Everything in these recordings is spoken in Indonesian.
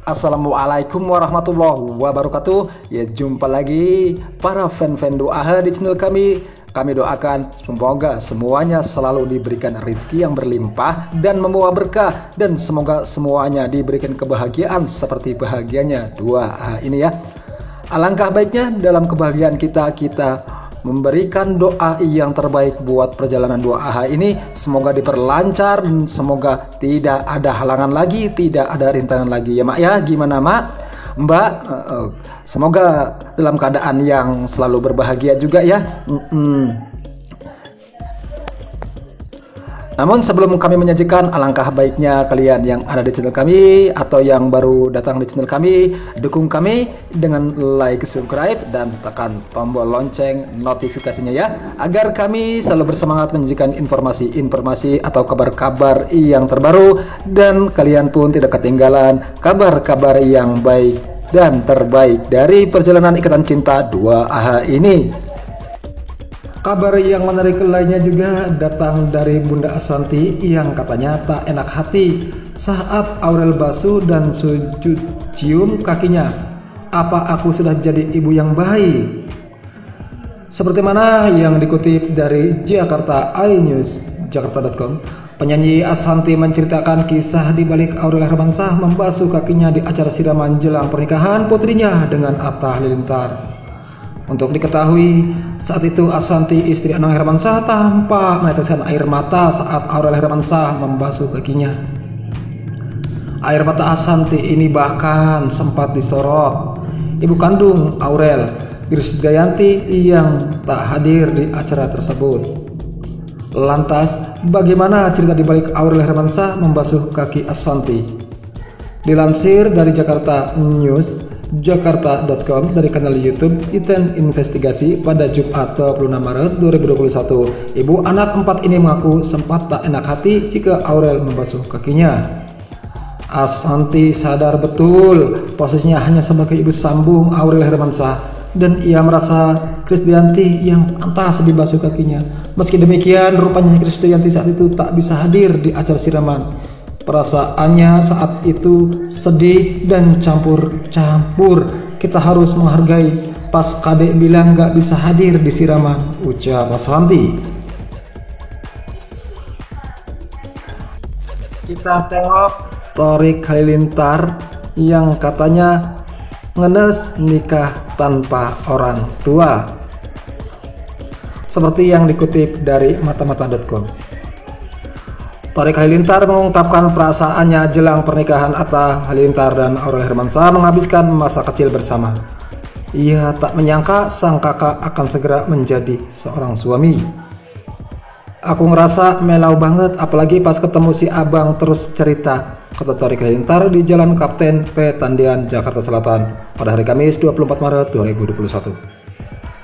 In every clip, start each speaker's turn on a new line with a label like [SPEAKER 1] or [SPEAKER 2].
[SPEAKER 1] Assalamualaikum warahmatullahi wabarakatuh. Ya, jumpa lagi para fan-fan doa di channel kami. Kami doakan semoga semuanya selalu diberikan rezeki yang berlimpah dan membawa berkah, dan semoga semuanya diberikan kebahagiaan seperti bahagianya doa ini ya. Alangkah baiknya dalam kebahagiaan kita memberikan doa yang terbaik buat perjalanan doa ini. Semoga diperlancar dan semoga tidak ada halangan lagi, tidak ada rintangan lagi ya Mak ya. Gimana Mak? Mbak, semoga dalam keadaan yang selalu berbahagia juga ya. Namun sebelum kami menyajikan, alangkah baiknya kalian yang ada di channel kami atau yang baru datang di channel kami, dukung kami dengan like, subscribe, dan tekan tombol lonceng notifikasinya ya, agar kami selalu bersemangat menyajikan informasi-informasi atau kabar-kabar yang terbaru, dan kalian pun tidak ketinggalan kabar-kabar yang baik dan terbaik dari perjalanan ikatan cinta 2AH ini. Kabar yang menarik lainnya juga datang dari Bunda Asanti yang katanya tak enak hati saat Aurel basuh dan sujud cium kakinya. Apa aku sudah jadi ibu yang baik? Seperti mana yang dikutip dari Jakarta iNews, jakarta.com, penyanyi Asanti menceritakan kisah di balik Aurel Hermansyah membasuh kakinya di acara siraman jelang pernikahan putrinya dengan Atta Halilintar. Untuk diketahui, saat itu Asanti istri Anang Hermansyah tampak meneteskan air mata saat Aurel Hermansyah membasuh kakinya. Air mata Asanti ini bahkan sempat disorot ibu kandung Aurel, Krisdayanti, yang tak hadir di acara tersebut. Lantas, bagaimana cerita di balik Aurel Hermansyah membasuh kaki Asanti? Dilansir dari Jakarta News, jakarta.com, dari kanal YouTube Iten Investigasi pada Jumat 26 Maret 2021, ibu anak 4 ini mengaku sempat tak enak hati jika Aurel membasuh kakinya. Asanti sadar betul posisinya hanya sebagai ibu sambung Aurel Hermansyah, dan ia merasa Krisdayanti yang pantas dibasuh kakinya. Meski demikian, rupanya Krisdayanti saat itu tak bisa hadir di acara siraman. Perasaannya saat itu sedih dan campur-campur. Kita harus menghargai pas kadek bilang gak bisa hadir di siraman, ucap Asanti. Kita tengok Thorik Halilintar yang katanya ngenes nikah tanpa orang tua, seperti yang dikutip dari matamata.com. Thorik Halilintar mengungkapkan perasaannya jelang pernikahan Atta Halilintar dan Aurel Hermansyah menghabiskan masa kecil bersama. Ia tak menyangka sang kakak akan segera menjadi seorang suami. Aku ngerasa melau banget, apalagi pas ketemu si abang terus cerita, kata Thorik Halilintar di Jalan Kapten Petandian, Jakarta Selatan pada hari Kamis 24 Maret 2021.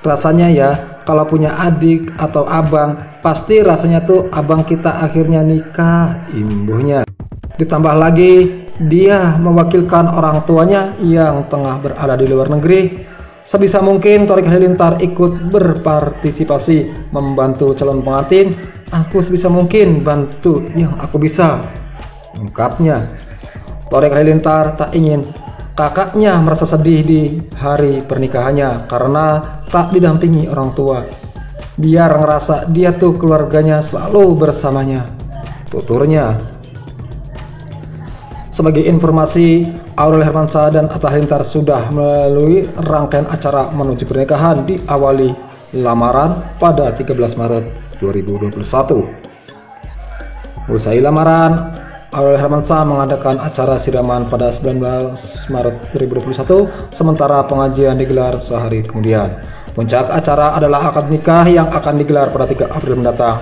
[SPEAKER 1] Rasanya ya, kalau punya adik atau abang, pasti rasanya tuh abang kita akhirnya nikah, imbuhnya. Ditambah lagi, dia mewakilkan orang tuanya yang tengah berada di luar negeri. Sebisa mungkin Thorik Halilintar ikut berpartisipasi membantu calon pengantin. Aku sebisa mungkin bantu yang aku bisa, ungkapnya. Thorik Halilintar tak ingin kakaknya merasa sedih di hari pernikahannya karena tak didampingi orang tua. Biar ngerasa dia tuh keluarganya selalu bersamanya, tuturnya. Sebagai informasi, Aurel Hermansyah dan Atta Halilintar sudah melalui rangkaian acara menuju pernikahan, diawali lamaran pada 13 Maret 2021. Usai lamaran, Aurel Hermansyah mengadakan acara siraman pada 19 Maret 2021, sementara pengajian digelar sehari kemudian. Puncak acara adalah akad nikah yang akan digelar pada 3 April mendatang.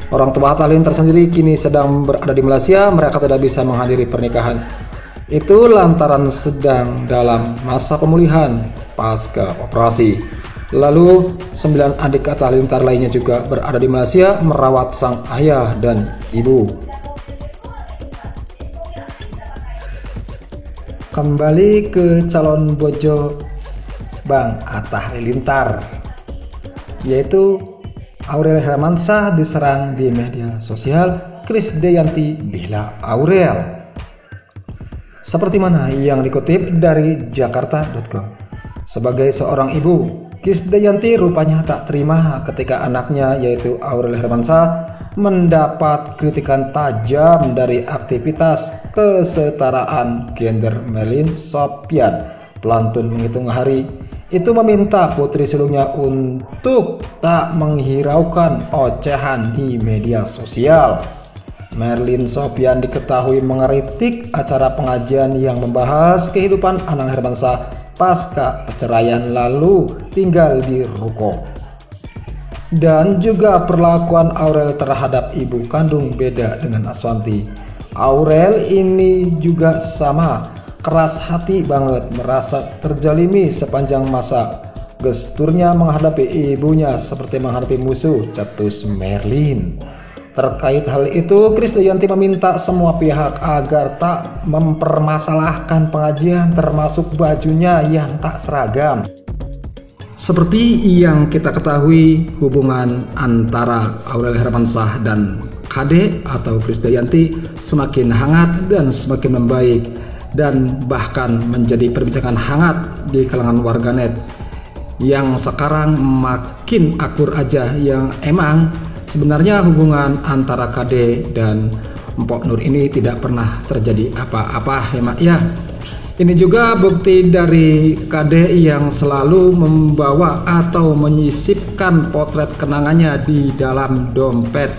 [SPEAKER 1] Orang tua Atta Halilintar sendiri kini sedang berada di Malaysia. Mereka tidak bisa menghadiri pernikahan itu lantaran sedang dalam masa pemulihan pasca operasi. Lalu 9 adik Atta Halilintar lainnya juga berada di Malaysia merawat sang ayah dan ibu. Kembali ke calon bojo Bang Atta Halilintar, yaitu Aurel Hermansyah diserang di media sosial. Krisdayanti bela Aurel. Seperti mana yang dikutip dari jakarta.com. Sebagai seorang ibu, Krisdayanti rupanya tak terima ketika anaknya yaitu Aurel Hermansyah mendapat kritikan tajam dari aktivitas kesetaraan gender Merlin Sopyan. Pelantun menghitung hari itu meminta putri sulungnya untuk tak menghiraukan ocehan di media sosial. Merlin Sopyan diketahui mengeritik acara pengajian yang membahas kehidupan Anang Hermansyah pasca perceraian lalu tinggal di ruko. Dan juga perlakuan Aurel terhadap ibu kandung beda dengan Aswanti. Aurel ini juga sama, keras hati banget, merasa terjalimi sepanjang masa. Gesturnya menghadapi ibunya seperti menghadapi musuh, cetus Merlin. Terkait hal itu, Krisdayanti meminta semua pihak agar tak mempermasalahkan pengajian termasuk bajunya yang tak seragam. Seperti yang kita ketahui, hubungan antara Aurel Hermansyah dan KD atau Krisdayanti semakin hangat dan semakin membaik, dan bahkan menjadi perbincangan hangat di kalangan warganet yang sekarang makin akur aja. Yang emang sebenarnya hubungan antara KD dan Mpok Nur ini tidak pernah terjadi apa-apa ya Mak ya. Ini juga bukti dari KD yang selalu membawa atau menyisipkan potret kenangannya di dalam dompet.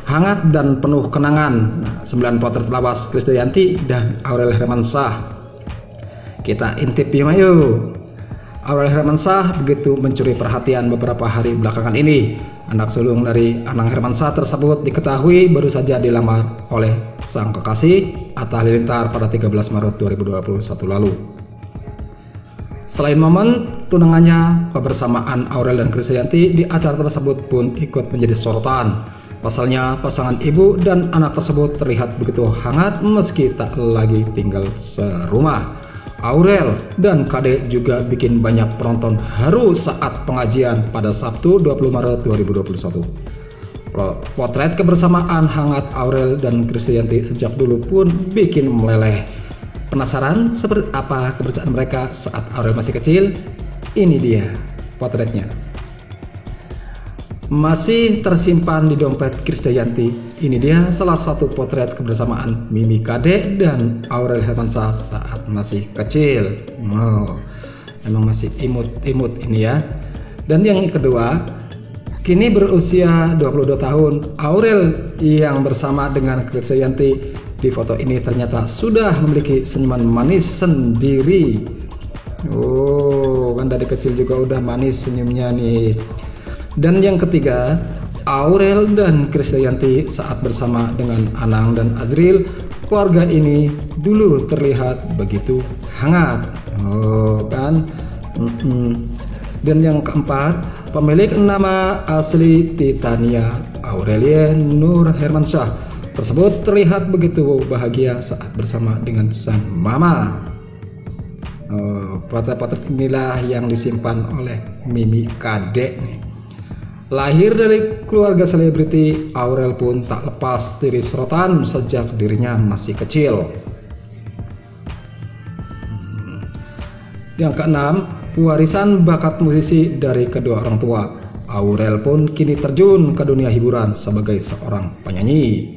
[SPEAKER 1] Hangat dan penuh kenangan, 9 potret lawas Krisdayanti dan Aurel Hermansyah. Kita intip yuk. Aurel Hermansyah begitu mencuri perhatian beberapa hari belakangan ini. Anak sulung dari Anang Hermansyah tersebut diketahui baru saja dilamar oleh sang kekasih Atta Halilintar pada 13 Maret 2021 lalu. Selain momen tunangannya, kebersamaan Aurel dan Krisdayanti di acara tersebut pun ikut menjadi sorotan. Pasalnya, pasangan ibu dan anak tersebut terlihat begitu hangat meski tak lagi tinggal serumah. Aurel dan KD juga bikin banyak penonton haru saat pengajian pada Sabtu 20 Maret 2021. Potret kebersamaan hangat Aurel dan Krisdayanti sejak dulu pun bikin meleleh. Penasaran seperti apa kebersamaan mereka saat Aurel masih kecil? Ini dia potretnya. Masih tersimpan di dompet Krisdayanti. Ini dia salah satu potret kebersamaan Mimi KD dan Aurel Hermansyah saat masih kecil. Memang masih imut-imut ini ya. Dan yang kedua, kini berusia 22 tahun, Aurel yang bersama dengan Krisdayanti di foto ini ternyata sudah memiliki senyuman manis sendiri. Kan dari kecil juga udah manis senyumnya nih. Dan yang ketiga, Aurel dan Krisdayanti saat bersama dengan Anang dan Azril, keluarga ini dulu terlihat begitu hangat. Dan yang keempat, pemilik nama asli Titania, Aurelia Nur Hermansyah tersebut terlihat begitu bahagia saat bersama dengan sang mama. Potret-potret inilah yang disimpan oleh Mimi KD nih. Lahir dari keluarga selebriti, Aurel pun tak lepas dari sorotan sejak dirinya masih kecil. Yang keenam, warisan bakat musisi dari kedua orang tua. Aurel pun kini terjun ke dunia hiburan sebagai seorang penyanyi.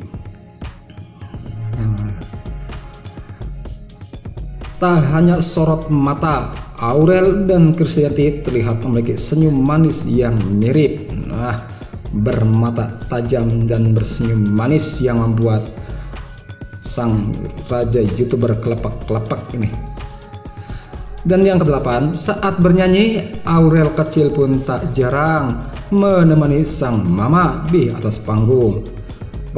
[SPEAKER 1] Tak hanya sorot mata, Aurel dan Krisdayanti terlihat memiliki senyum manis yang mirip. Bermata tajam dan bersenyum manis yang membuat sang raja YouTuber kelepak-kelepak ini. Dan yang kedelapan, saat bernyanyi, Aurel kecil pun tak jarang menemani sang mama di atas panggung.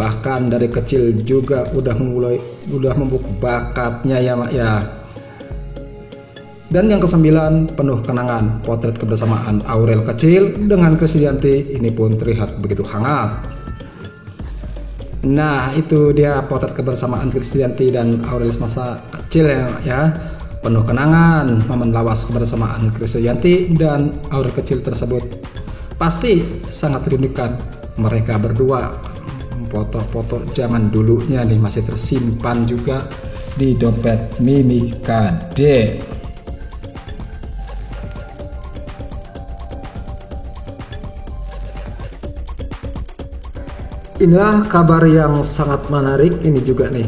[SPEAKER 1] Bahkan dari kecil juga udah membuka bakatnya ya Mak ya. Dan yang kesembilan, penuh kenangan, potret kebersamaan Aurel kecil dengan Krisdayanti ini pun terlihat begitu hangat. Nah, itu dia potret kebersamaan Krisdayanti dan Aurel semasa kecil ya. Penuh kenangan, momen lawas kebersamaan Krisdayanti dan Aurel kecil tersebut pasti sangat rindukan mereka berdua. Foto-foto zaman dulunya nih masih tersimpan juga di dompet Mimi Kade. Inilah kabar yang sangat menarik ini juga nih.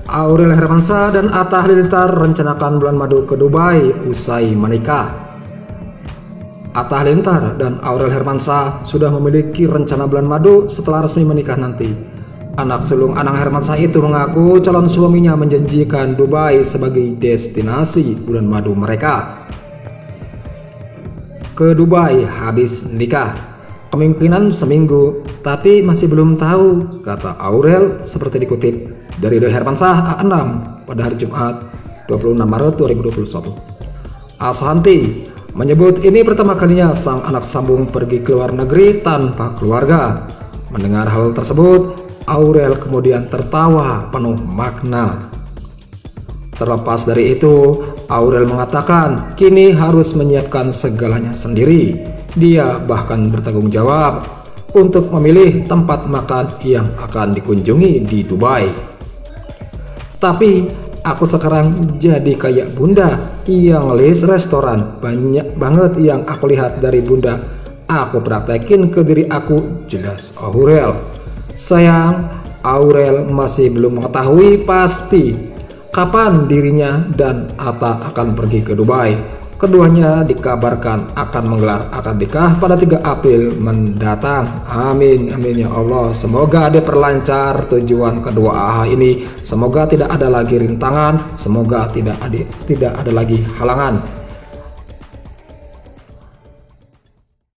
[SPEAKER 1] Aurel Hermansyah dan Atta Halilintar rencanakan bulan madu ke Dubai usai menikah. Atta Halilintar dan Aurel Hermansyah sudah memiliki rencana bulan madu setelah resmi menikah nanti. Anak sulung Anang Hermansyah itu mengaku calon suaminya menjanjikan Dubai sebagai destinasi bulan madu mereka. Ke Dubai habis nikah. Kemungkinan seminggu, tapi masih belum tahu, kata Aurel seperti dikutip dari The Hermansyah A6 pada hari Jumat 26 Maret 2021. Ashanti menyebut ini pertama kalinya sang anak sambung pergi ke luar negeri tanpa keluarga. Mendengar hal tersebut, Aurel kemudian tertawa penuh makna. Terlepas dari itu, Aurel mengatakan kini harus menyiapkan segalanya sendiri. Dia bahkan bertanggung jawab untuk memilih tempat makan yang akan dikunjungi di Dubai. Tapi aku sekarang jadi kayak bunda yang list restoran, banyak banget yang aku lihat dari bunda. Aku praktekin ke diri aku, jelas Aurel. Sayang, Aurel masih belum mengetahui pasti kapan dirinya dan Atta akan pergi ke Dubai. Keduanya dikabarkan akan menggelar akad nikah pada 3 April mendatang. Amin, amin ya Allah. Semoga diperlancar tujuan kedua AHA ini. Semoga tidak ada lagi rintangan. Semoga tidak ada lagi halangan.